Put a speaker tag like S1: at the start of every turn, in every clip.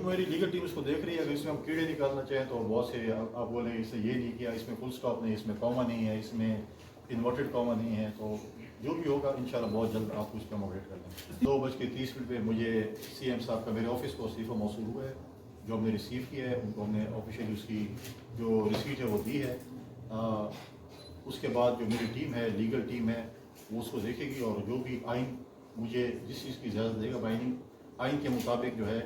S1: मेरी legal team इसको देख रही है। अगर इसमें हम कीड़े निकालना चाहें तो बहुत से आप बोलें इसने ये नहीं किया, इसमें फुल स्टॉप नहीं, इसमें कॉमा नहीं है, इसमें इन्वर्टेड कॉमा नहीं है, तो जो भी होगा इंशाल्लाह बहुत जल्द आपको इस पर हम अपडेट कर देंगे। 2:30 पे मुझे सीएम साहब का मेरे ऑफिस को इस्तीफ़ा मौसूल हुआ है, जो हमने रिसीव किया है, उनको हमने ऑफिशियली उसकी जो रिसीट है वो दी है। उसके बाद जो मेरी टीम है, लीगल टीम है, वो उसको देखेगी और जो भी आइन मुझे जिस चीज़ की इजाज़त देगा आइन के मुताबिक जो है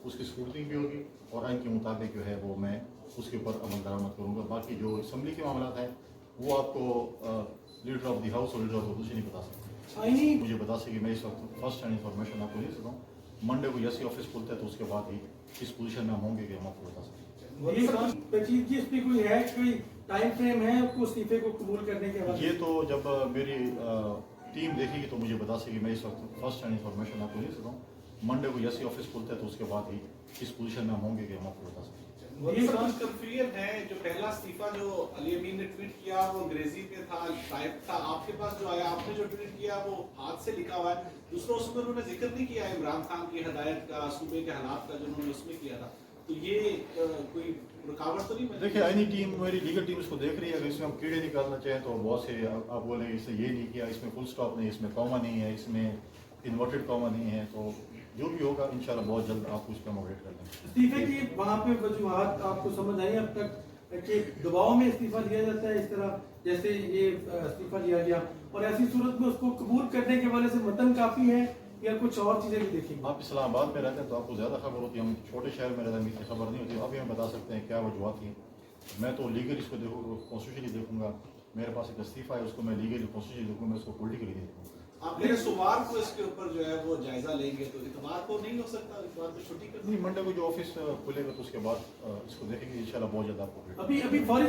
S1: उसकी स्क्रूटनी भी होगी और आइन के मुताबिक जो है वो मैं उसके ऊपर अमल दरामद करूँगा। बाकी जो असम्बली के मामला हैं वो आपको लीडर ऑफ द हाउस और लीडर ऑफ द अपोजिशन नहीं बता सकते। मुझे बता सके, मैं इस वक्त फर्स्ट हैंड इंफॉर्मेशन आपको दे सकता हूँ। मंडे को जैसे ऑफिस खुलता है तो उसके बाद ही इस पोजीशन में हम होंगे कि हम आपको बता सकते हैं।
S2: कोई है, कोई टाइम फ्रेम है आपको इस्तीफे को कबूल करने के बाद?
S1: ये तो जब मेरी टीम देखेगी तो मुझे बता सके, मैं इस वक्त फर्स्ट हैंड इंफॉर्मेशन आपको दे सकता हूँ। मंडे को जैसे ऑफिस खुलता है तो उसके बाद ही इस पोजीशन में हम होंगे कि हम आपको बता सकते हैं।
S3: ये कुछ कंफ्यूजन है। जो पहला इस्तीफा जो अली अमीन ने ट्वीट किया वो अंग्रेजी में था, टाइप था, आपके पास जो आया आपने जो ट्वीट किया वो हाथ से लिखा हुआ है। दूसरा उसमें उन्होंने जिक्र नहीं किया इमरान खान की हदायत का, सूबे के हालात का, जो उन्होंने उसमें किया था। तो ये कोई रुकावट तो नहीं?
S1: देखिए, आईनी टीम, मेरी लीगल टीम इसको देख रही है। अगर इसमें हम कीड़े निकालना चाहें तो बहुत से आप बोलें इसने ये नहीं किया, इसमें फुल स्टॉप नहीं, इसमें कॉमा नहीं है, इसमें इन्वर्टेड कॉमा नहीं है, तो जो भी होगा इंशाल्लाह बहुत जल्द आपको इस पर हम अपडेट कर देंगे।
S2: इस्तीफे की वहाँ पे वजूहात आपको समझ आई अब तक कि दबाव में इस्तीफा लिया जाता है इस तरह जैसे ये इस्तीफा लिया गया, और ऐसी सूरत में उसको कबूल करने के वाले से मतन काफी है या कुछ और चीजें भी देखेंगे?
S1: आप इस्लामाबाद में रहते हैं तो आपको ज़्यादा खबर होती है, हम छोटे शहर में रहते हैं, इतनी खबर नहीं होती। अभी हम बता सकते हैं क्या वजूहत थी। मैं तो लीगल इसको देखूँ, कॉन्स्टिट्यूशनली देखूंगा। मेरे पास एक इस्तीफा है, उसको मैं लीगली कॉन्स्टिट्यूशनली देखूँ, मैं उसको पॉलिटिकली देखूँगा।
S3: आप मेरे सोमवार को इसके ऊपर जो है वो जायजा लेंगे, तो इतवार को नहीं हो सकता? इतवार को छुट्टी कर
S1: नहीं, मंडे को जो ऑफिस खुलेगा तो उसके बाद इसको देखेंगे इंशाल्लाह बहुत ज़्यादा आपको अपडेट
S2: अभी फौरी